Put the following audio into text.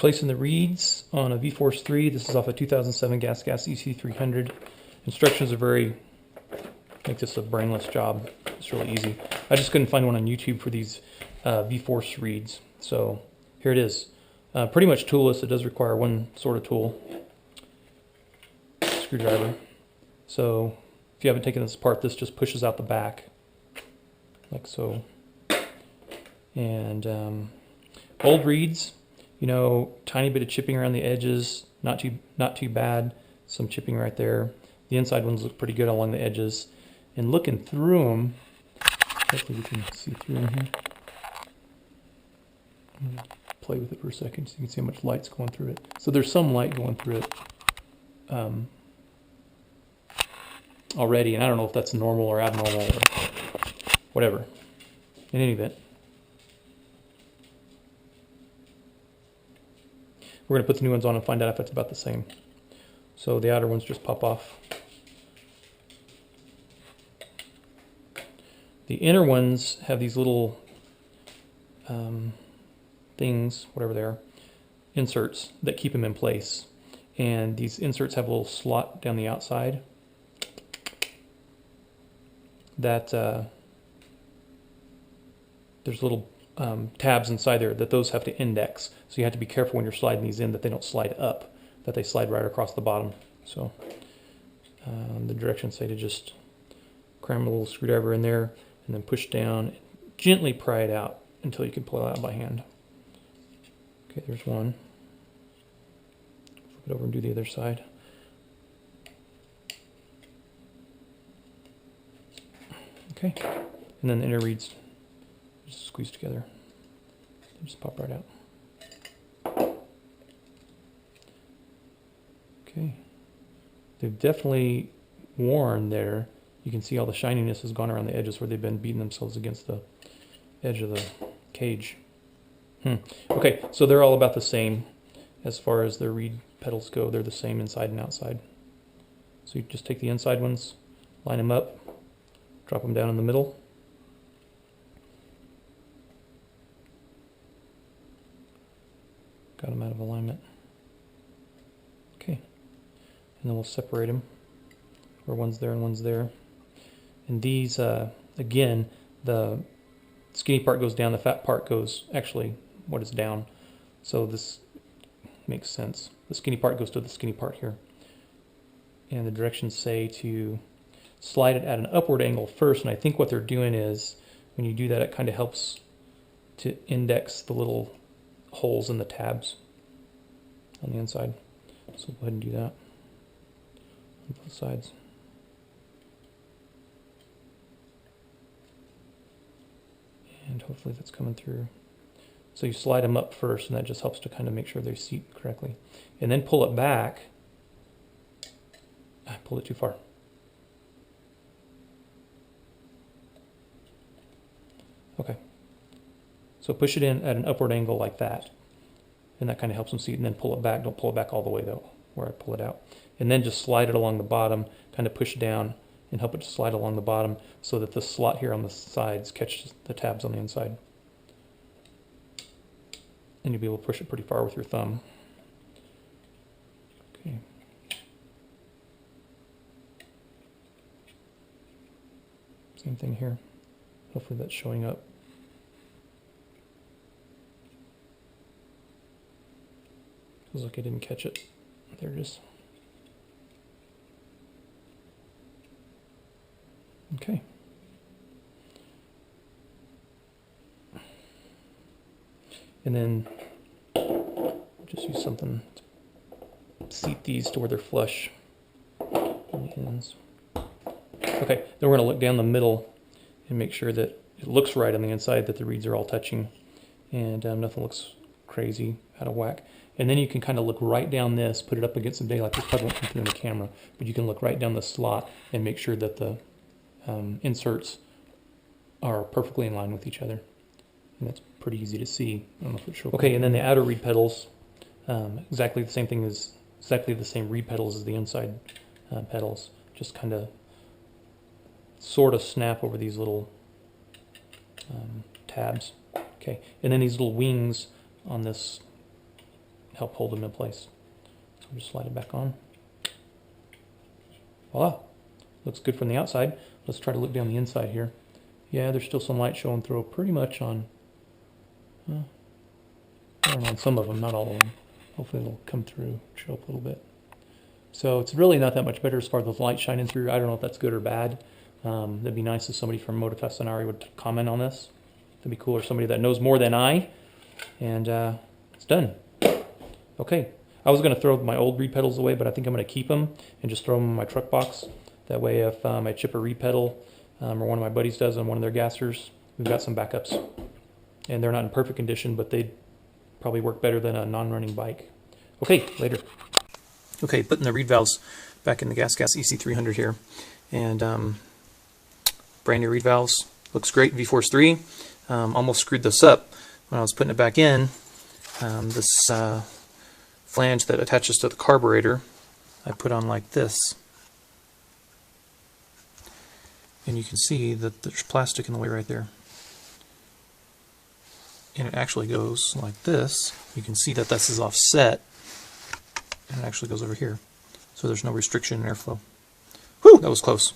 Replacing the reeds on a VForce 3. This is off a 2007 GasGas EC300. Instructions are make this a brainless job. It's really easy. I just couldn't find one on YouTube for these VForce reeds. So here it is. Pretty much toolless. It does require one sort of tool. Screwdriver. So if you haven't taken this apart, this just pushes out the back. Like so. And old reeds, you know, tiny bit of chipping around the edges, not too bad. Some chipping right there. The inside ones look pretty good along the edges. And looking through them, hopefully we can see through them here. I'm gonna play with it for a second so you can see how much light's going through it. So there's some light going through it already, and I don't know if that's normal or abnormal or whatever. In any event, we're going to put the new ones on and find out if it's about the same. So the outer ones just pop off. The inner ones have these little things, whatever they are, inserts that keep them in place. And these inserts have a little slot down the outside that there's little tabs inside there that those have to index. So you have to be careful when you're sliding these in that they don't slide up, that they slide right across the bottom. So the directions say to just cram a little screwdriver in there and then push down and gently pry it out until you can pull it out by hand. Okay, there's one. Flip it over and do the other side. Okay, and then the inner reeds just squeeze together. They just pop right out. Okay, they've definitely worn there. You can see all the shininess has gone around the edges where they've been beating themselves against the edge of the cage. Okay, so they're all about the same as far as the reed petals go. They're the same inside and outside. So you just take the inside ones, line them up, drop them down in the middle. Got them out of alignment. Okay, and then we'll separate them where one's there and one's there. And these, again, the skinny part goes down, the fat part goes actually what is down. So this makes sense. The skinny part goes to the skinny part here. And the directions say to slide it at an upward angle first, and I think what they're doing is when you do that, it kind of helps to index the little holes in the tabs on the inside. So go ahead and do that on both sides. And hopefully that's coming through. So you slide them up first, and that just helps to kind of make sure they seat correctly. And then pull it back. I pulled it too far. Okay. So push it in at an upward angle like that. And that kind of helps them seat. And then pull it back. Don't pull it back all the way though, where I pull it out. And then just slide it along the bottom, kind of push it down and help it to slide along the bottom so that the slot here on the sides catches the tabs on the inside. And you'll be able to push it pretty far with your thumb. Okay. Same thing here. Hopefully that's showing up. Feels like I didn't catch it. There it is. Okay. And then just use something to seat these to where they're flush on the ends. Okay, then we're going to look down the middle and make sure that it looks right on the inside, that the reeds are all touching and nothing looks crazy out of whack. And then you can kind of look right down this, put it up against some daylight. This probably won't come through in the camera, but you can look right down the slot and make sure that the inserts are perfectly in line with each other. And that's pretty easy to see. I don't know if it's real. Okay, and then the outer reed petals, exactly the same thing as, exactly the same reed petals as the inside petals. Just kind of sort of snap over these little tabs. Okay, and then these little wings on this help hold them in place. So I'll just slide it back on. Voila! Looks good from the outside. Let's try to look down the inside here. Yeah, there's still some light showing through pretty much on, I don't know, on some of them, not all of them. Hopefully it'll come through, show up a little bit. So it's really not that much better as far as the light shining through. I don't know if that's good or bad. That'd be nice if somebody from Motorfest and Ari would comment on this. That'd be cool, or somebody that knows more than I. And it's done. Okay, I was going to throw my old reed pedals away, but I think I'm going to keep them and just throw them in my truck box. That way if I chip a reed pedal, or one of my buddies does on one of their gassers, we've got some backups. And they're not in perfect condition, but they'd probably work better than a non-running bike. Okay, later. Okay, putting the reed valves back in the GasGas EC300 here. And brand new reed valves. Looks great, VForce 3. Almost screwed this up when I was putting it back in. This flange that attaches to the carburetor, I put on like this. And you can see that there's plastic in the way right there. And it actually goes like this. You can see that this is offset. And it actually goes over here. So there's no restriction in airflow. Whew, that was close.